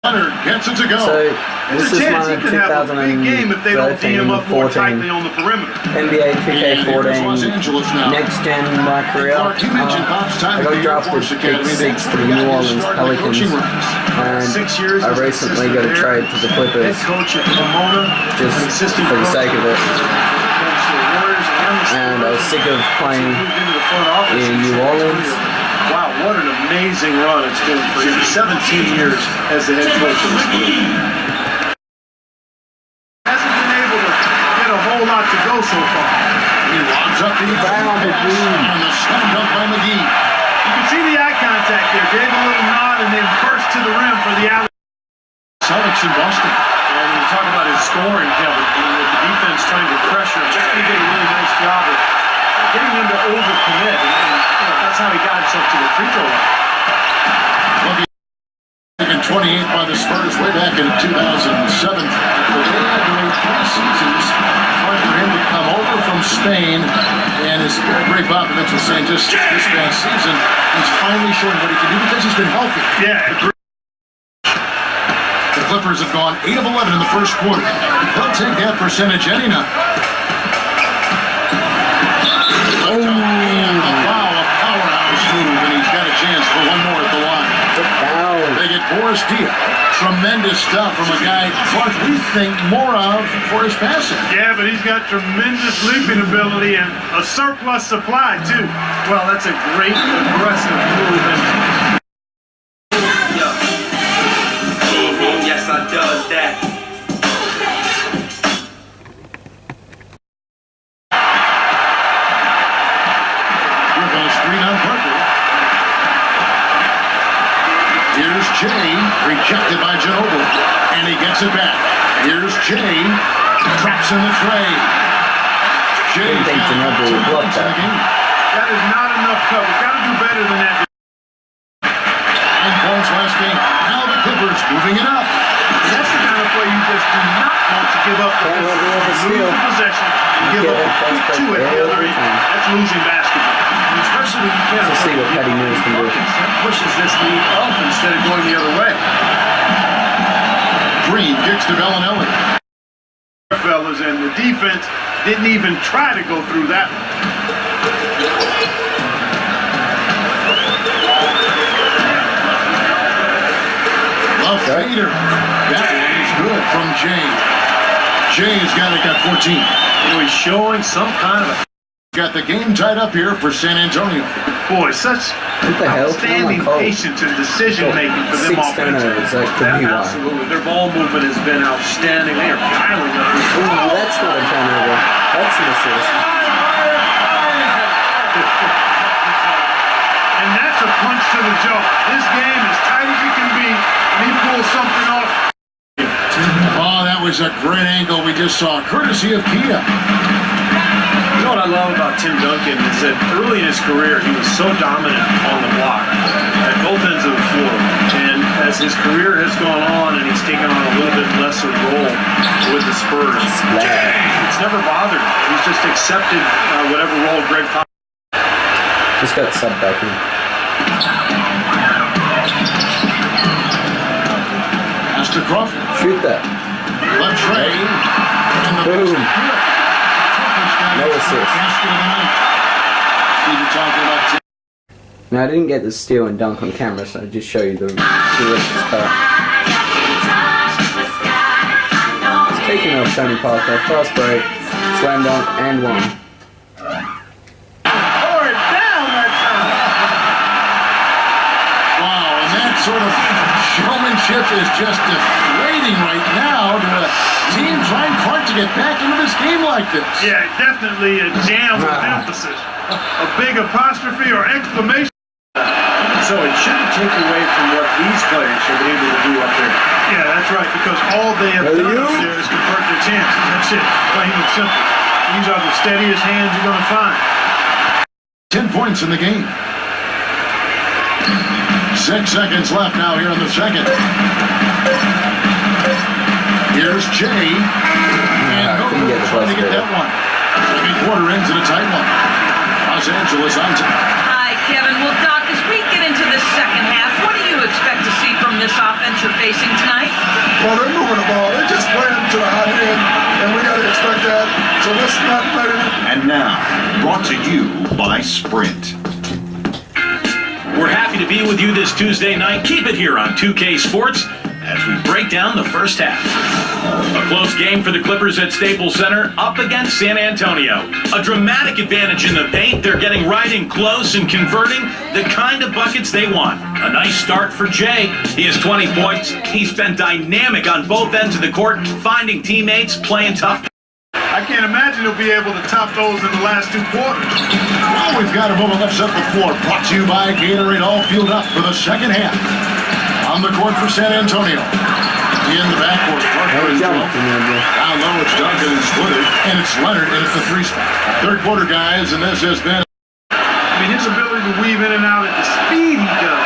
Gets it to go. So this is my 2013-14 NBA 2K14 next gen in my career. I got drafted pick 6 to the New Orleans Pelicans, and I recently got a trade to the Clippers just for the sake of it. And I was sick of playing in New Orleans. Wow, what an amazing run it's been for him. 17 years as the head coach of this league. Hasn't been able to get a whole lot to go so far. He lobs up the pass on the stand up by McGee. You can see the eye contact there. Gave a little nod and then burst to the rim for the alley. Celtics in Boston. And when you talk about his scoring, Kevin, with the defense trying to pressure him, he did a really nice job of getting him to overcommit. That's how he got himself to the free throw line. Taken 28 by the Spurs way back in 2007. They had to wait 3 seasons hard for him to come over from Spain. And as Greg Popovich was saying just this past season, he's finally showing what he can do because he's been healthy. Yeah. The Clippers have gone 8 of 11 in the first quarter. They'll take that percentage any night. And he's got a chance for one more at the line. They get Boris Dia. Tremendous stuff from a guy Clark we think more of for his passing. Yeah, but he's got tremendous leaping ability and a surplus supply too. Well, that's a great aggressive move. Yes, I does that. Here's Jay, rejected by Ginobili, and he gets it back. Here's Jay, drops in the tray. Jay thinks Ginobili would block that. That is not enough cover. Got to do better than that. 9 points last game. Now the Clippers moving it up. That's the kind of play you just do not want to give up. Lose the possession and give up 2 at the other end. That's losing basketball. Especially when you can't see what Patty Mills can do. Pushes this lead up instead of going the other way. Green kicks to Bellinelli. Fellas, and the defense didn't even try to go through that one. Love fader. That one is good from Jay. Jay's got 14. He's showing some kind of a... Got the game tied up here for San Antonio. Boy, such outstanding patience and decision-making for them offensively. Absolutely. Their ball movement has been outstanding. They are piling up. Ooh, that's not a turnover. That's an assist. And that's a punch to the jaw. This game, as tight as it can be, and he pulls something off. Oh, that was a great angle we just saw, courtesy of Kia. You know what I love about Tim Duncan is that early in his career he was so dominant on the block at both ends of the floor. And as his career has gone on and he's taken on a little bit lesser role with the Spurs, it's never bothered him. He's just accepted whatever role Greg Popovich just got subbed back in. Pass to Crawford. Shoot that. Left tray. And the boom. No assist. Now I didn't get the steal and dunk on camera, so I'll just show you the rest of his cut. It's taking off Tony Parker, fast break, slam dunk, and one. Pour it down that time. Wow, and that sort of showmanship is just deflating right now to a team trying hard to get back into this game like this. Yeah, definitely a jam with emphasis. A big apostrophe or exclamation. So it shouldn't take away from what these players have been able to do up there. Yeah, that's right, because all they have done up there is convert their chances. That's it, plain and simple. These are the steadiest hands you're going to find. 10 points in the game. 6 seconds left now here in the second. Here's Jay. And trying to get that one. Second quarter ends in a tight one. Los Angeles on top. Hi, Kevin. Well, Doc, as we get into the second half, what do you expect to see from this offense you're facing tonight? Well, they're moving the ball. They're just playing to the hot end, and we got to expect that. So let's not let it. And now, brought to you by Sprint. We're happy to be with you this Tuesday night. Keep it here on 2K Sports as we break down the first half. A close game for the Clippers at Staples Center up against San Antonio. A dramatic advantage in the paint. They're getting right in close and converting the kind of buckets they want. A nice start for Jay. He has 20 points. He's been dynamic on both ends of the court, finding teammates, playing tough. I can't imagine he'll be able to top those in the last 2 quarters. Well, we've got a moment left up the floor. Brought to you by Gatorade, all fueled up for the second half. On the court for San Antonio. In the backcourt. Down low, it's Duncan and Splitter. And it's Leonard, and it's the 3 spot. Third quarter, guys, and this has been... I mean, his ability to weave in and out at the speed he does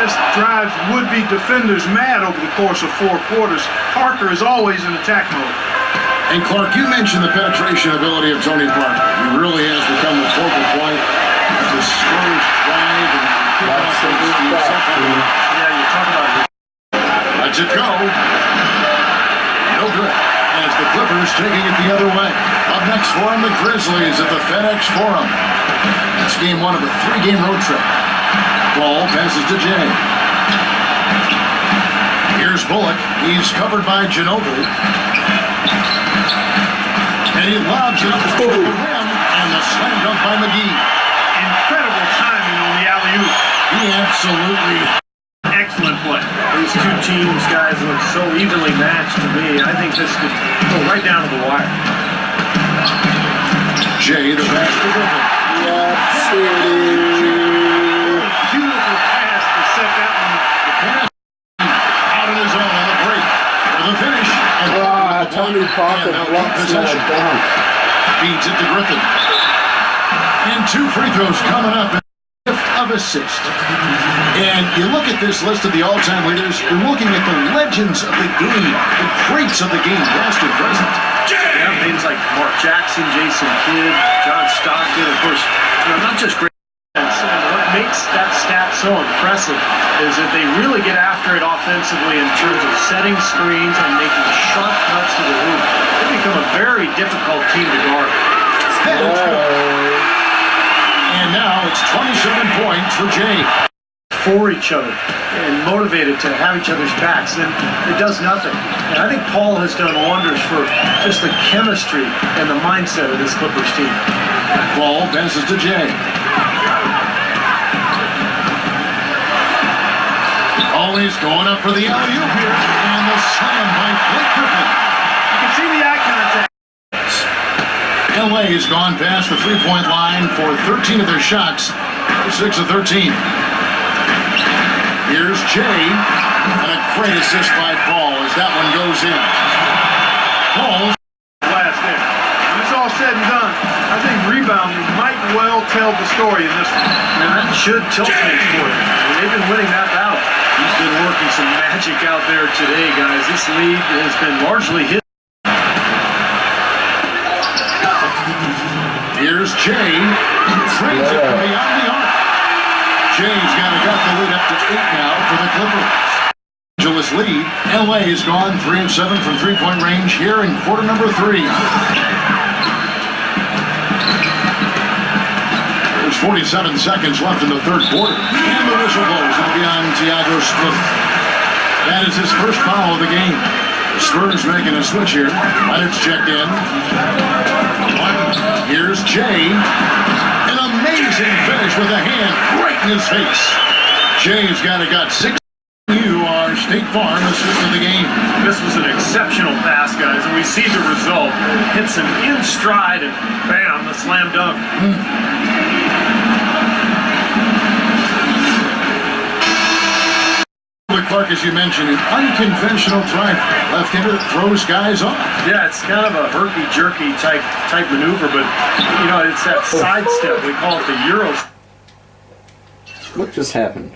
just drives would-be defenders mad over the course of 4 quarters. Parker is always in attack mode. And Clark, you mentioned the penetration ability of Tony Parker. He really has become the focal point of the Spurs drive and Yeah, you talk about it. lets it go. No good. As the Clippers taking it the other way. Up next for them, the Grizzlies at the FedEx Forum. It's game 1 of a 3-game road trip. Ball passes to Jay. Here's Bullock. He's covered by Ginobili. And he lobs it up to the rim, and the slam dunk by McGee. Incredible timing on the alley-oop. He absolutely... Excellent play. These two teams, guys, look so evenly matched to me. I think this could go right down to the wire. Jay, the pass to Griffin. Beautiful pass to set that one. The pass out on his own on the break. For the finish. And Tony Parker blocks that dunk. Feeds it to Griffin. And 2 free throws coming up. Of assist. And you look at this list of the all-time leaders, you're looking at the legends of the game, the greats of the game, past and present. Yeah, names like Mark Jackson, Jason Kidd, John Stockton, of course, not just great. And what makes that stat so impressive is that they really get after it offensively in terms of setting screens and making sharp cuts to the hoop. They become a very difficult team to guard. And now it's 27 points for Jay. For each other and motivated to have each other's backs, then it does nothing. And I think Paul has done wonders for just the chemistry and the mindset of this Clippers team. Ball passes to Jay. Always going up for the alley-oop here, and the slam by Blake Griffin. You can see the eye contact. LA has gone past the 3-point line for 13 of their shots, 6 of 13. Here's Jay, and a great assist by Paul as that one goes in. Paul. Last in. When it's all said and done, I think rebounding might well tell the story in this one. Now that should tilt things for them. They've been winning that battle. He's been working some magic out there today, guys. This lead has been largely his. Here's Jay. Trains it from beyond the arc. Jay's got the lead up to 8 now for the Clippers. Angeles lead. LA has gone 3 of 7 from 3-point range here in quarter number 3. There's 47 seconds left in the third quarter. And the whistle blows. It'll be on Thiago Splitter. That is his first foul of the game. The Spurs making a switch here. Leonard's checked in. Here's Jay. An amazing finish with a hand right in his face. Jay's got 6. You are State Farm, assist of the game. This was an exceptional pass, guys, and we see the result. Hits him in stride, and bam, the slam dunk. Clark, as you mentioned, an unconventional drive. Left-hander throws guys off. Yeah, it's kind of a herky-jerky type maneuver, but, it's that sidestep. We call it the Euro. What just happened?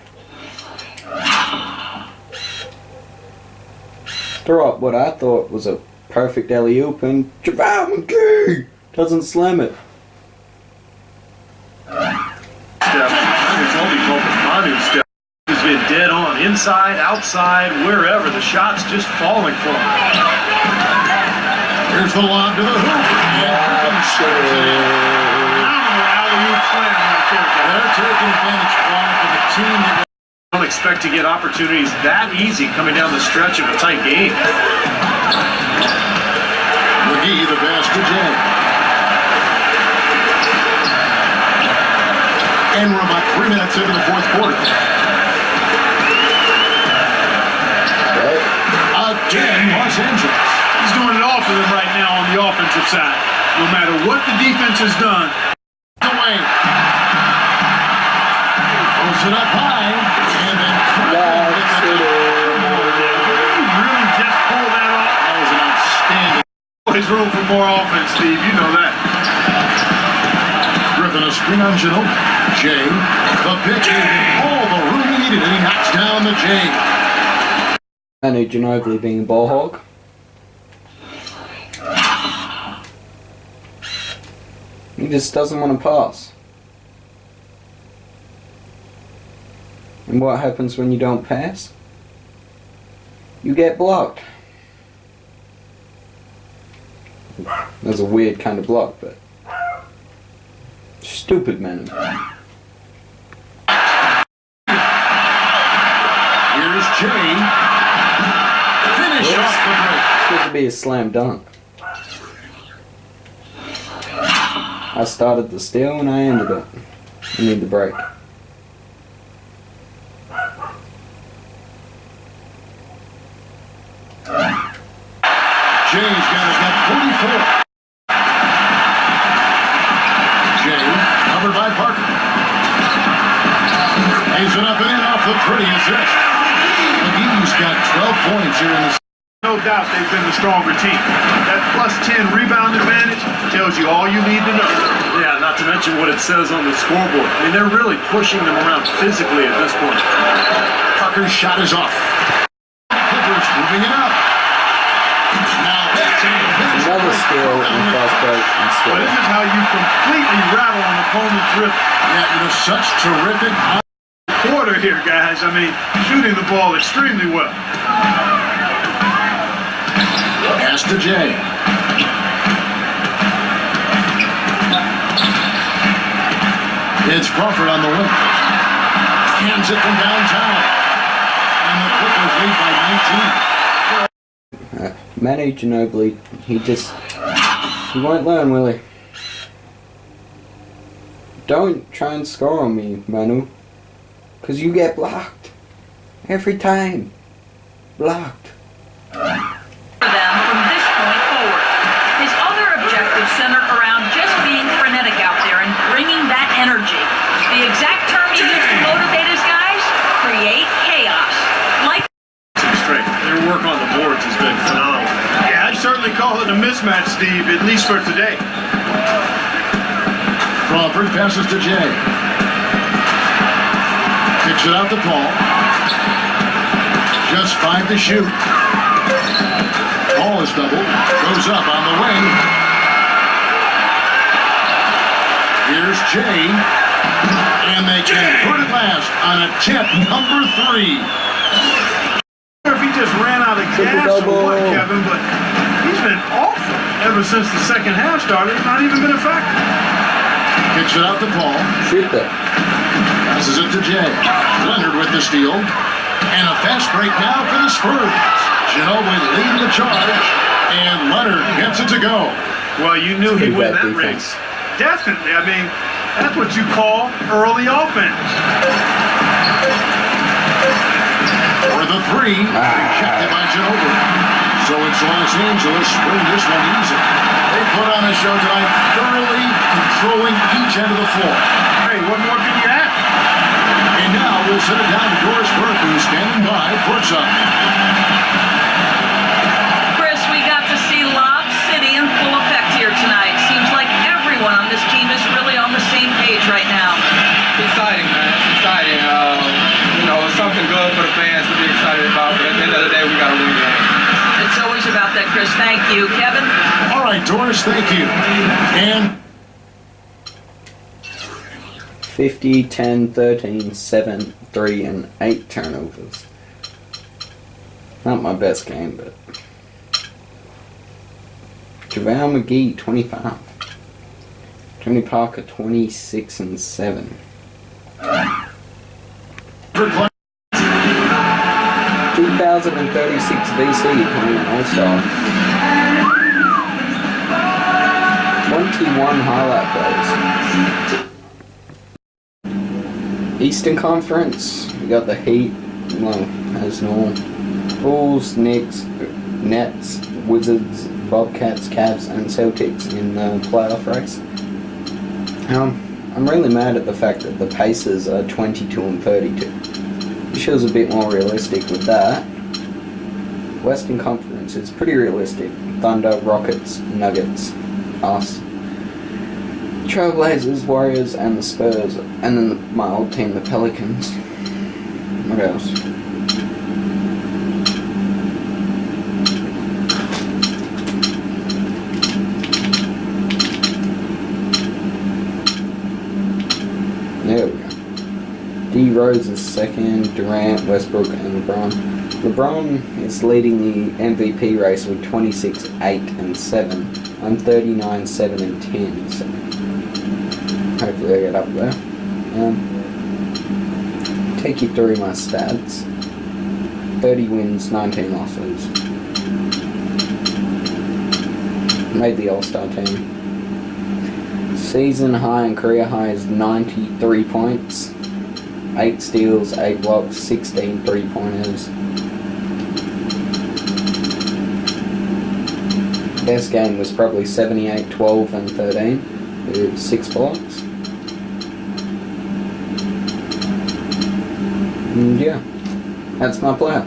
Throw up what I thought was a perfect alley-oop, and JaVale McGee doesn't slam it. Step. It's only called the Manu step. He's been dead on inside. inside, outside, wherever. The shot's just falling for him. Here's the lob to the hoop. Alley-oop slam right there, guys. They're taking advantage of the team that Don't expect to get opportunities that easy coming down the stretch of a tight game. McGee, the pass to Jay. And we're about 3 minutes into the fourth quarter. Again, Los Angeles. He's doing it all for them right now on the offensive side. No matter what the defense has done. Away. Pulls it up high. And then Really just pull that off. that was an outstanding. Always room for more offense, Steve. You know that. Griffin, a screen on Ginobili. Jay, the pitch. All the room he needed, and he knocks down the Jay. Manu Ginobili being a ball hog. He just doesn't want to pass. And what happens when you don't pass? You get blocked. That's a weird kind of block, but stupid, man. Here's Jay. Finish off the break. It's supposed to be a slam dunk. I started the steal and I ended it. I need the break. Jay's got his net 44. Jay, covered by Parker. Lays it up and in off the pretty assist. McGee's got 12 points here in the. No doubt they've been the stronger team. That plus 10 rebound advantage tells you all you need to know. Yeah, not to mention what it says on the scoreboard. I mean, they're really pushing them around physically at this point. Parker's shot is off. Clippers moving it up. Now that's Another steal and fast break and But steal. this is how you completely rattle an opponent's rip. Yeah, such terrific. Quarter here, guys. I mean, shooting the ball extremely well. Pass to Jay. It's Crawford on the wing. Hands it from downtown. And the Clippers lead by 19. Manu Ginobili, he won't learn, will he? Don't try and score on me, Manu. Because you get blocked. Every time. Blocked. For them from this point forward. His other objectives center around just being frenetic out there and bringing that energy. The exact term he used to motivate his guys? Create chaos. Like Straight. Their work on the boards has been phenomenal. Yeah, I'd certainly call it a mismatch, Steve, at least for today. Crawford passes to Jay. Kicks it out to Paul. Just 5 to shoot. Paul is doubled. Goes up on the wing. Here's Jay. And they convert at last on attempt number 3. If he just ran out of gas or what, Kevin, but he's been awful ever since the second half started. Not even been a factor. Kicks it out to Paul. Shoot that. Passes it to Jay. Leonard with the steal. And a fast break now for the Spurs. Ginobili leading the charge. And Leonard gets it to go. Well, you knew he'd win that defense. race. Definitely. I mean, that's what you call early offense. For the 3, rejected by Ginobili. So it's Los Angeles win this one easy. They put on a show tonight, thoroughly controlling each end of the floor. Hey, what more can you ask? And now we'll send it down to Doris Burke, who's standing by courtside. Chris, we got to see Lob City in full effect here tonight. Seems like everyone on this team is really on the same page right now. Exciting, man. It's exciting. It's something good for the fans to be excited about, but at the end of the day, we got to win the game. It's always about that, Chris. Thank you. Kevin? All right, Doris, thank you. And 50, 10, 13, 7, 3, and 8 turnovers. Not my best game, but JaVale McGee 25. Tony Parker 26 and 7. 2036 VC playing All-Star. 21 highlight plays. Eastern Conference, we got the Heat, well, as normal. Bulls, Knicks, Nets, Wizards, Bobcats, Cavs, and Celtics in the playoff race. I'm really mad at the fact that the Pacers are 22 and 32. It feels a bit more realistic with that. Western Conference is pretty realistic. Thunder, Rockets, Nuggets, us. Trailblazers, Warriors, and the Spurs. And then my old team, the Pelicans. What else? There we go. D Rose is second, Durant, Westbrook, and LeBron. LeBron is leading the MVP race with 26, 8, and 7. I'm 39, 7, and 10, so hopefully I get up there. Take you through my stats. 30 wins, 19 losses. Made the All-Star team. Season high and career high is 93 points. 8 steals, 8 blocks, 16 3-pointers. Best game was probably 78, 12, and 13 with 6 blocks. And yeah, that's my player.